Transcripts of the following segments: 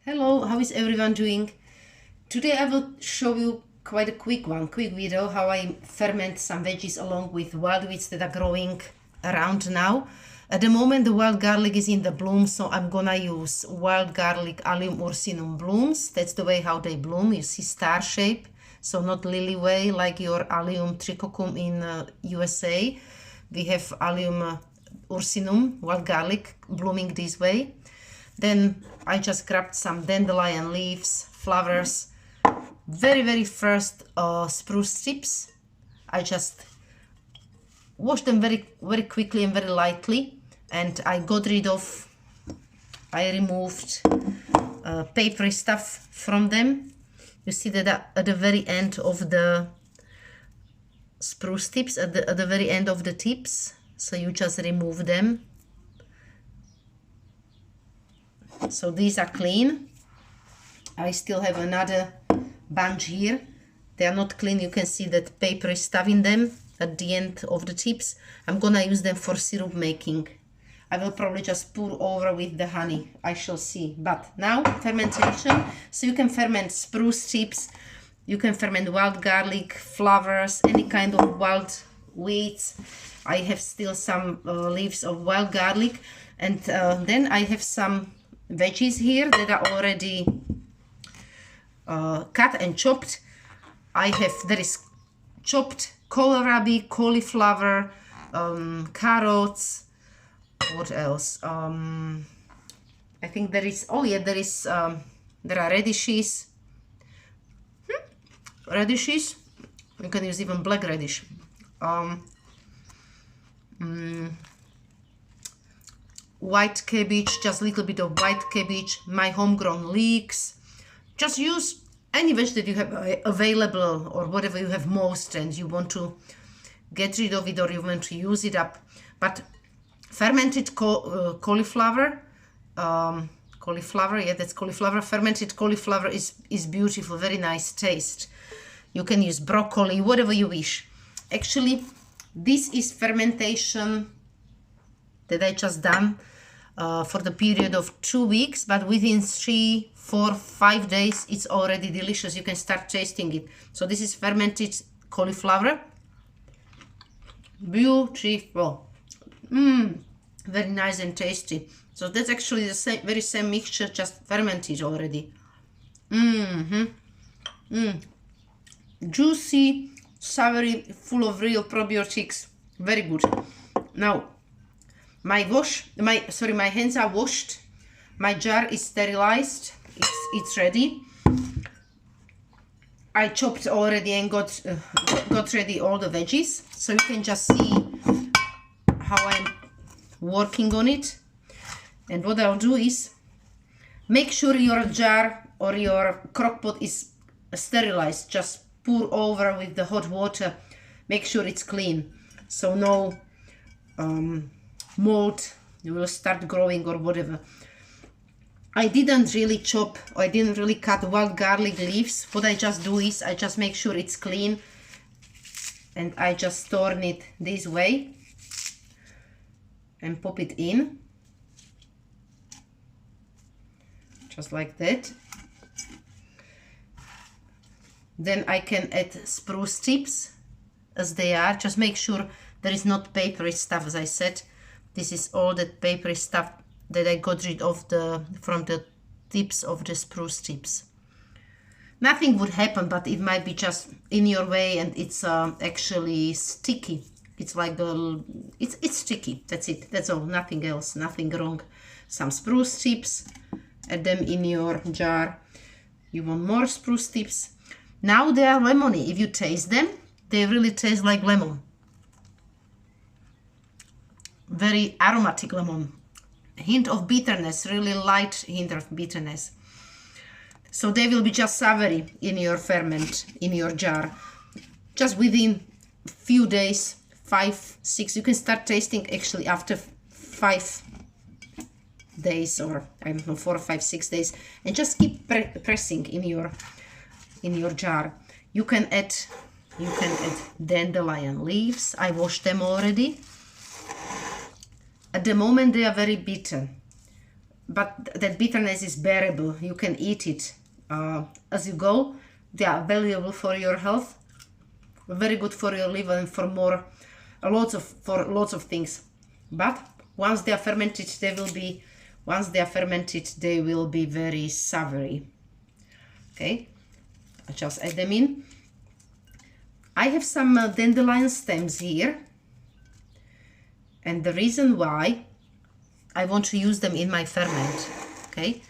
Hello, how is everyone doing? Today I will show you quite a quick video how I ferment some veggies along with wild weeds that are growing around now. At the moment the wild garlic is in the bloom, so I'm gonna use wild garlic Allium ursinum blooms. That's the way how they bloom. You see star shape, so not lily way like your Allium trichocum in USA. We have Allium ursinum, wild garlic, blooming this way. Then I just grabbed some dandelion leaves, flowers, very first spruce tips. I just washed them very quickly and very lightly, and I removed papery stuff from them. You see that at the very end of the spruce tips, at the very end of the tips, so you just remove them. So these are clean. I still have another bunch here. They are not clean. You can see that papery stuff in them at the end of the tips. I'm gonna use them for syrup making. I will probably just pour over with the honey. I shall see. But now fermentation. So you can ferment spruce tips. You can ferment wild garlic, flowers, any kind of wild weeds. I have still some leaves of wild garlic, and then I have some veggies here that are already cut and chopped. There is chopped kohlrabi, cauliflower, carrots. What else? I think there is. Oh yeah, there are radishes. Radishes. You can use even black radish. White cabbage, just a little bit of white cabbage, my homegrown leeks. Just use any veg that you have available, or whatever you have most and you want to get rid of it, or you want to use it up. But fermented cauliflower, yeah, that's cauliflower. Fermented cauliflower is beautiful, very nice taste. You can use broccoli, whatever you wish. Actually, this is fermentation that I just done for the period of 2 weeks, but within 3, 4, 5 days it's already delicious. You can start tasting it. So this is fermented cauliflower. Beautiful. Very nice and tasty. So that's actually the very same mixture, just fermented already. Juicy, savory, full of real probiotics. Very good. Now my hands are washed. My jar is sterilized. It's ready. I chopped already and got ready all the veggies, so you can just see how I'm working on it. And what I'll do is make sure your jar or your crock pot is sterilized. Just pour over with the hot water. Make sure it's clean, so no mold will start growing or whatever. I didn't really chop, or I didn't really cut wild garlic leaves. What I just do is I just make sure it's clean, and I just turn it this way and pop it in, just like that. Then I can add spruce tips as they are. Just make sure there is not papery stuff, as I said. This is all that papery stuff that I got rid of from the tips of the spruce tips. Nothing would happen, but it might be just in your way, and it's actually sticky. It's like it's sticky. That's it. That's all. Nothing else. Nothing wrong. Some spruce tips. Add them in your jar. You want more spruce tips. Now they are lemony. If you taste them, they really taste like lemon. Very aromatic lemon. Hint of bitterness, really light hint of bitterness. So they will be just savory in your ferment, in your jar. Just within few days, 5, 6, you can start tasting actually after 5 days, or I don't know, 4, 5, 6 days, and just keep pressing in your jar. You can add dandelion leaves. I washed them already. At the moment they are very bitter. but that bitterness is bearable. You can eat it as you go. They are valuable for your health, very good for your liver and for lots of things. But once they are fermented, they will be very savory. Okay, I just add them in. I have some dandelion stems here, and the reason why I want to use them in my ferment. Okay,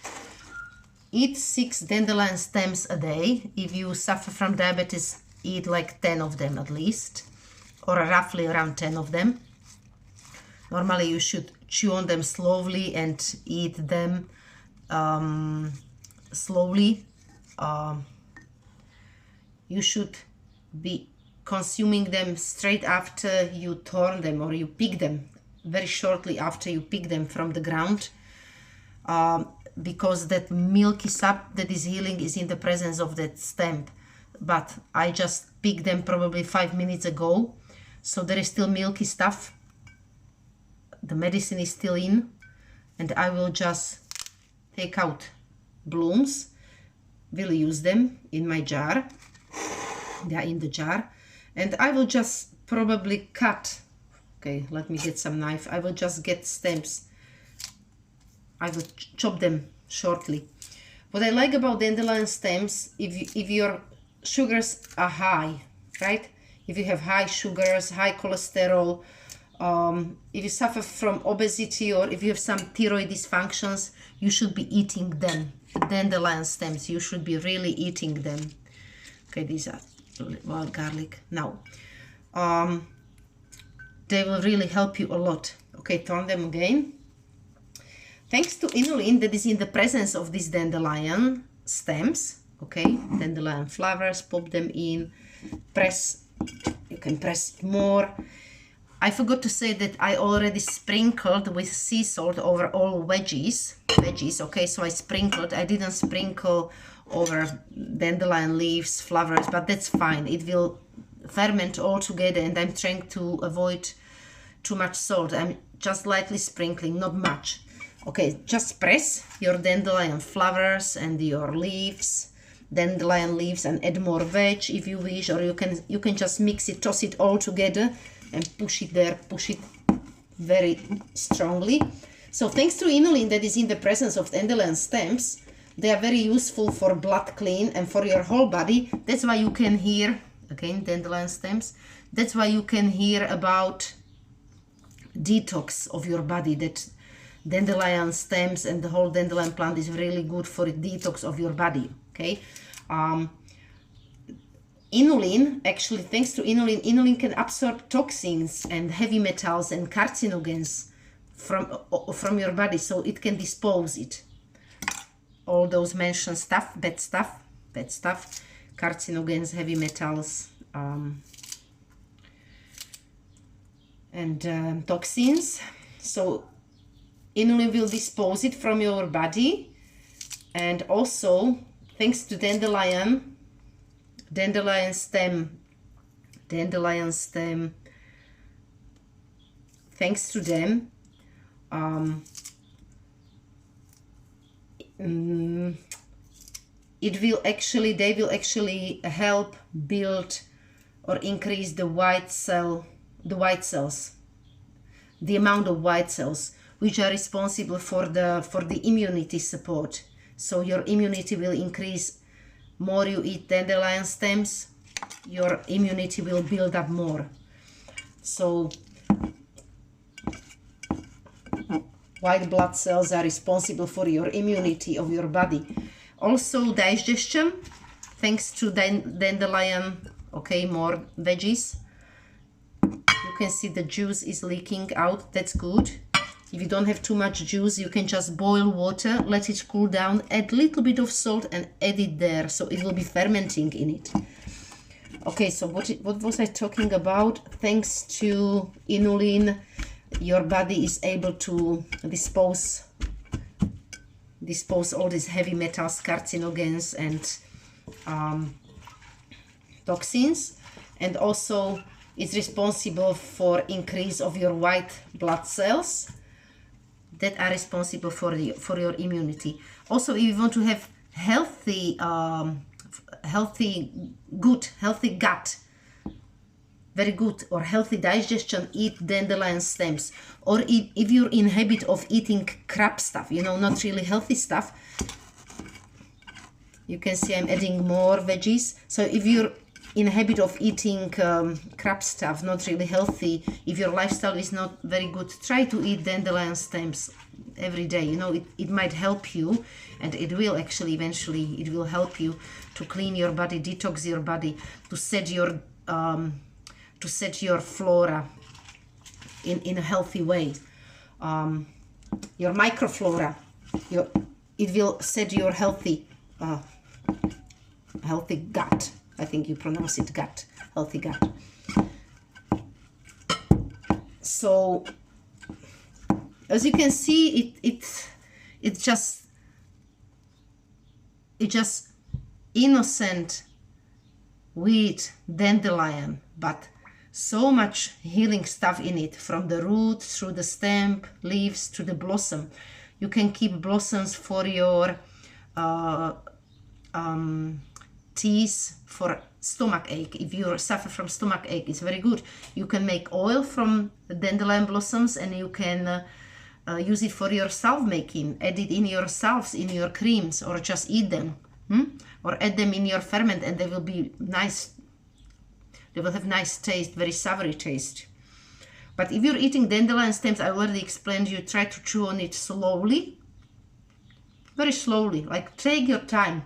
eat 6 dandelion stems a day. If you suffer from diabetes, eat like 10 of them at least, or roughly around 10 of them. Normally you should chew on them slowly and eat them slowly. You should be consuming them straight after you torn them or you pick them, very shortly after you pick them from the ground, because that milky sap that is healing is in the presence of that stem. But I just picked them probably 5 minutes ago, so there is still milky stuff. The medicine is still in, and I will just take out blooms. Will use them in my jar. They are in the jar, and I will just probably cut. Okay, let me get some knife. I will just get stems. I will chop them shortly. What I like about dandelion stems, if your sugars are high, right? If you have high sugars, high cholesterol, if you suffer from obesity, or if you have some thyroid dysfunctions, you should be eating them. Dandelion stems, you should be really eating them. Okay, these are wild garlic. Now, they will really help you a lot. Okay, turn them again. Thanks to inulin that is in the presence of these dandelion stems. Okay, dandelion flowers, pop them in, press. You can press more. I forgot to say that I already sprinkled with sea salt over all veggies. Okay, so I sprinkled. I didn't sprinkle over dandelion leaves, flowers, but that's fine. It will ferment all together, and I'm trying to avoid too much salt. I'm just lightly sprinkling, not much. Okay, just press your dandelion flowers and your leaves, dandelion leaves, and add more veg if you wish, or you can just mix it, toss it all together and push it there, push it very strongly. So thanks to inulin that is in the presence of dandelion stems, they are very useful for blood clean and for your whole body. That's why you can hear, again, dandelion stems, that's why you can hear about detox of your body, that dandelion stems and the whole dandelion plant is really good for a detox of your body. Okay, inulin, actually, thanks to inulin can absorb toxins and heavy metals and carcinogens from your body, so it can dispose it. All those mentioned stuff, bad stuff, carcinogens, heavy metals, and toxins. So inulin will dispose it from your body. And also, thanks to dandelion stem, thanks to them, they will actually help build or increase the white cells, the amount of white cells, which are responsible for the immunity support. So your immunity will increase. More you eat dandelion stems, your immunity will build up more. So white blood cells are responsible for your immunity of your body. Also digestion, thanks to dandelion. Okay, more veggies. You can see the juice is leaking out. That's good. If you don't have too much juice, you can just boil water, let it cool down, add a little bit of salt and add it there, so it will be fermenting in it. Okay, so what was I talking about? Thanks to inulin, your body is able to dispose all these heavy metals, carcinogens, and toxins, and also it's responsible for increase of your white blood cells. that are responsible for your immunity. Also, if you want to have healthy gut, very good, or healthy digestion, eat dandelion stems. Or if you're in habit of eating crap stuff, you know, not really healthy stuff, you can see I'm adding more veggies. So if you're in habit of eating crap stuff, not really healthy, if your lifestyle is not very good, try to eat dandelion stems every day. You know, it might help you, and it will actually eventually, it will help you to clean your body, detox your body, to set your flora in a healthy way, your microflora. It will set your healthy gut. I think you pronounce it gut, healthy gut. So as you can see, it's just innocent wheat dandelion, but so much healing stuff in it, from the root through the stem, leaves to the blossom. You can keep blossoms for your teas, for stomach ache. If you suffer from stomach ache, it's very good. You can make oil from the dandelion blossoms, and you can use it for your salve making. Add it in your salves, in your creams, or just eat them, or add them in your ferment, and they will be nice. They will have nice taste, very savory taste. But if you're eating dandelion stems, I already explained you, try to chew on it slowly, very slowly, like take your time.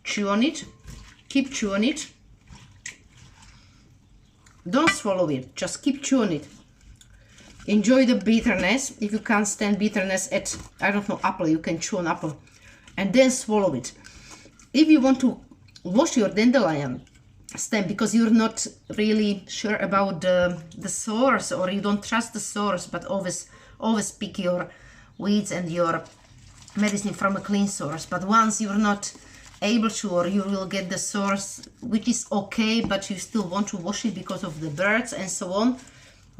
Chew on it, keep chewing it. Don't swallow it, just keep chewing it. Enjoy the bitterness. If you can't stand bitterness at, I don't know, apple, you can chew on apple, and then swallow it. If you want to wash your dandelion stem because you're not really sure about the source, or you don't trust the source, but always pick your weeds and your medicine from a clean source. But once you're not able to, or you will get the source, which is okay, but you still want to wash it because of the birds and so on.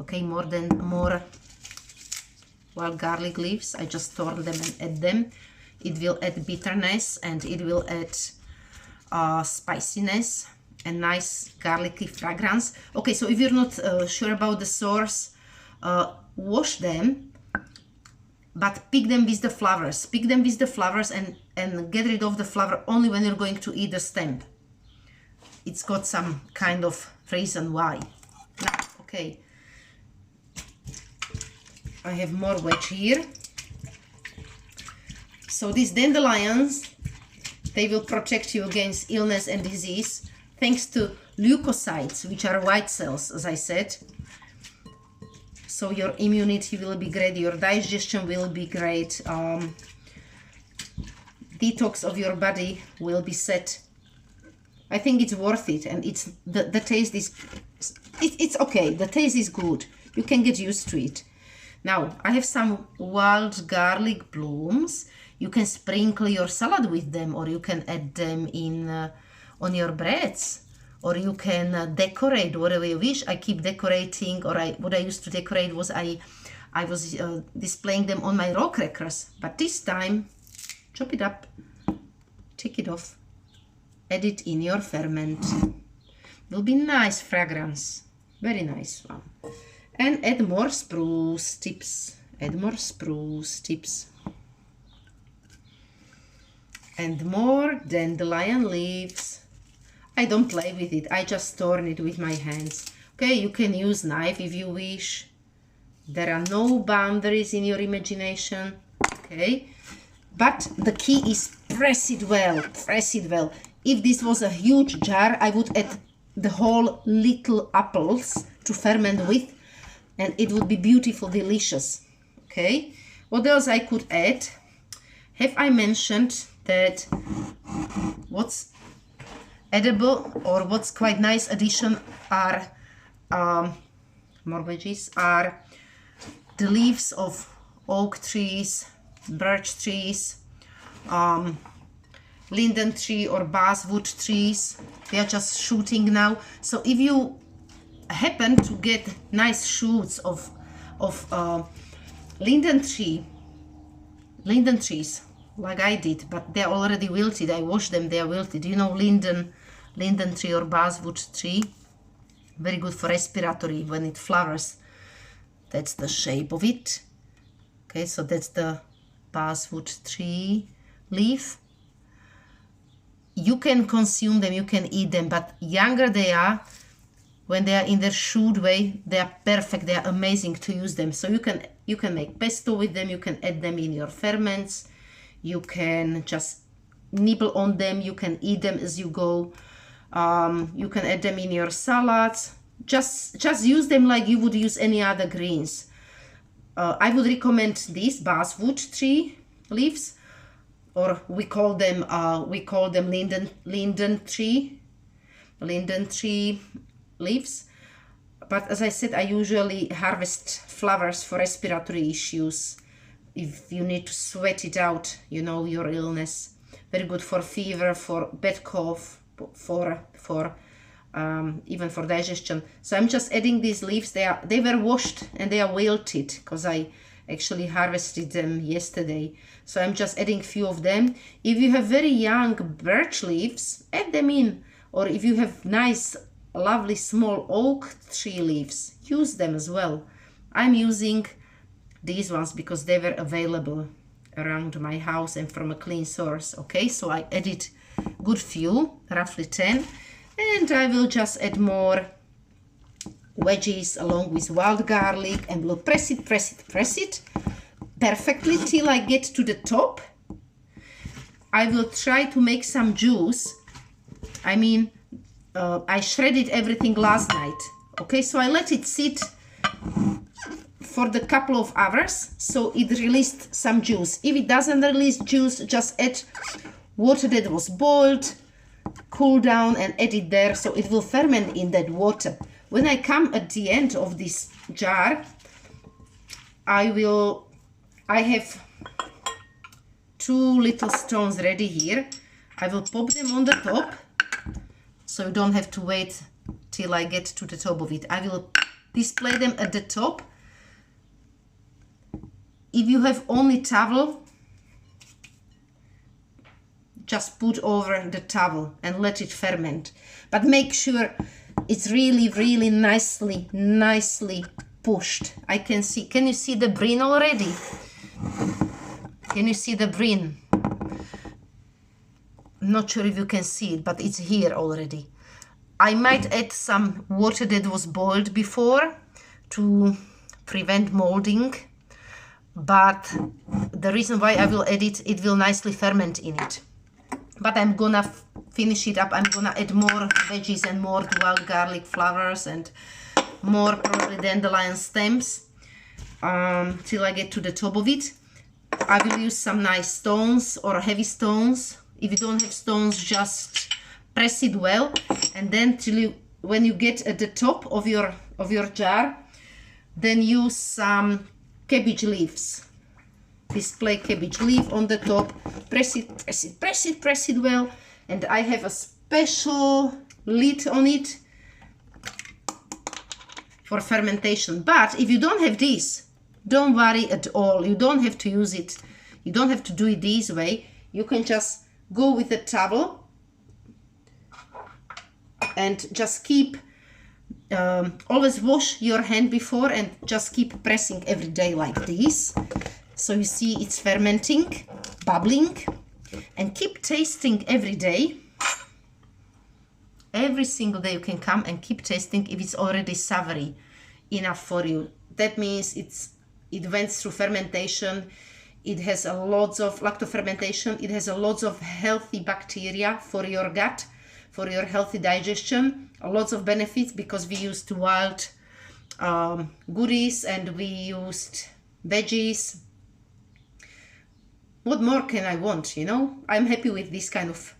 Okay, more wild garlic leaves. I just torn them and add them. It will add bitterness, and it will add spiciness and nice garlicky fragrance. Okay, so if you're not sure about the source, wash them, but pick them with the flowers. Pick them with the flowers, and get rid of the flower only when you're going to eat the stem. It's got some kind of reason why. Now, okay, I have more veg here. So these dandelions, they will protect you against illness and disease, thanks to leukocytes, which are white cells, as I said. So your immunity will be great, your digestion will be great, detox of your body will be set. I think it's worth it, and it's the taste is, it's okay, the taste is good. You can get used to it. Now, I have some wild garlic blooms. You can sprinkle your salad with them, or you can add them in on your breads, or you can decorate whatever you wish. I keep decorating, or what I used to decorate was I was displaying them on my raw crackers, but this time chop it up, take it off, add it in your ferment. Will be nice fragrance, very nice one. And add more spruce tips, add more spruce tips. And more dandelion leaves. I don't play with it, I just torn it with my hands. Okay, you can use knife if you wish. There are no boundaries in your imagination. Okay, but the key is press it well, press it well. If this was a huge jar, I would add the whole little apples to ferment with, and it would be beautiful, delicious. Okay, what else I could add? Have I mentioned that what's edible, or what's quite nice addition, are more veggies, are the leaves of oak trees, birch trees, linden tree or basswood trees. They are just shooting now. So if you happen to get nice shoots of linden trees, like I did, but they're already wilted. I washed them, they're wilted. You know, linden tree or basswood tree, very good for respiratory when it flowers. That's the shape of it. Okay, so that's the basswood tree leaf. You can consume them, you can eat them, but younger they are, when they are in their shoot way, they are perfect, they are amazing to use them. So you can make pesto with them, you can add them in your ferments, you can just nibble on them, you can eat them as you go, you can add them in your salads. Just use them like you would use any other greens. I would recommend these basswood tree leaves, or we call them linden tree leaves. But as I said, I usually harvest flowers for respiratory issues. If you need to sweat it out, you know, your illness. Very good for fever, for bad cough, for even for digestion. So I'm just adding these leaves. They were washed and they are wilted because I actually harvested them yesterday. So I'm just adding few of them. If you have very young birch leaves, add them in. Or if you have nice, lovely small oak tree leaves, use them as well. I'm using these ones because they were available around my house and from a clean source. Okay, so I added good few, roughly 10. And I will just add more veggies along with wild garlic and will press it perfectly till I get to the top. I will try to make some juice. I mean, I shredded everything last night. Okay, so I let it sit for the couple of hours so it released some juice. If it doesn't release juice, just add water that was boiled, cool down and add it there so it will ferment in that water. When I come at the end of this jar, I have 2 little stones ready here. I will pop them on the top so you don't have to wait till I get to the top of it. I will display them at the top. If you have only towel, just put over the towel and let it ferment. But make sure it's really nicely pushed. I can see, can you see the brine already? Can you see the brine? Not sure if you can see it, but it's here already. I might add some water that was boiled before to prevent molding, but the reason why I will add it, it will nicely ferment in it. But I'm gonna finish it up. I'm gonna add more veggies and more wild garlic flowers and more probably dandelion stems till I get to the top of it. I will use some nice stones or heavy stones. If you don't have stones, just press it well, and then when you get at the top of your jar, then use some cabbage leaves. Display cabbage leaf on the top, press it well, and I have a special lid on it for fermentation. But if you don't have this, don't worry at all. You don't have to use it. You don't have to do it this way. You can just go with the towel and just keep always wash your hand before and just keep pressing every day like this. So you see it's fermenting, bubbling, and keep tasting every day. Every single day you can come and keep tasting if it's already savory enough for you. That means it went through fermentation. It has a lots of lacto-fermentation. It has a lots of healthy bacteria for your gut, for your healthy digestion. Lots of benefits because we used wild goodies and we used veggies. What more can I want, you know? I'm happy with this kind of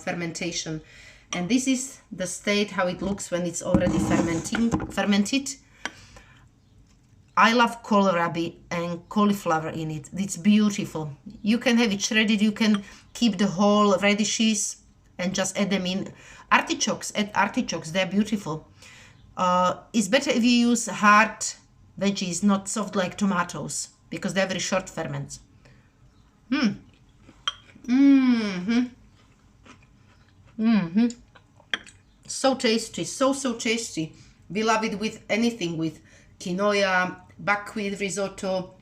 fermentation. And this is the state how it looks when it's already fermented. I love kohlrabi and cauliflower in it. It's beautiful. You can have it shredded. You can keep the whole radishes and just add them in. Artichokes, add artichokes. They're beautiful. It's better if you use hard veggies, not soft like tomatoes. because they're very short ferments. So tasty, so tasty. We love it with anything, with quinoa, buckwheat risotto.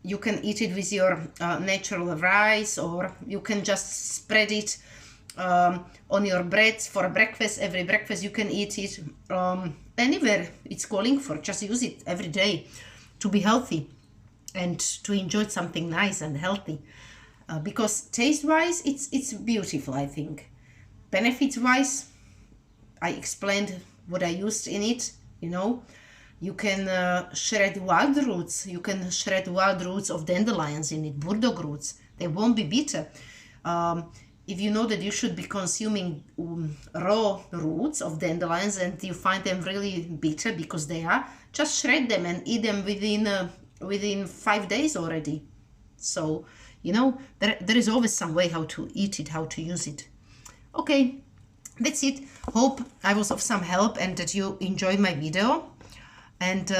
You can eat it with your natural rice, or you can just spread it on your breads for breakfast. Every breakfast you can eat it. Anywhere it's calling for, just use it every day to be healthy and to enjoy something nice and healthy. Because taste-wise, it's beautiful, I think. Benefits-wise, I explained what I used in it, you know. You can shred wild roots. You can shred wild roots of dandelions in it, burdock roots. They won't be bitter. If you know that you should be consuming raw roots of dandelions and you find them really bitter because they are, just shred them and eat them within 5 days already. So, you know, there is always some way how to eat it, how to use it. Okay, that's it. Hope I was of some help and that you enjoyed my video. And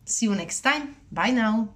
see you next time. Bye now.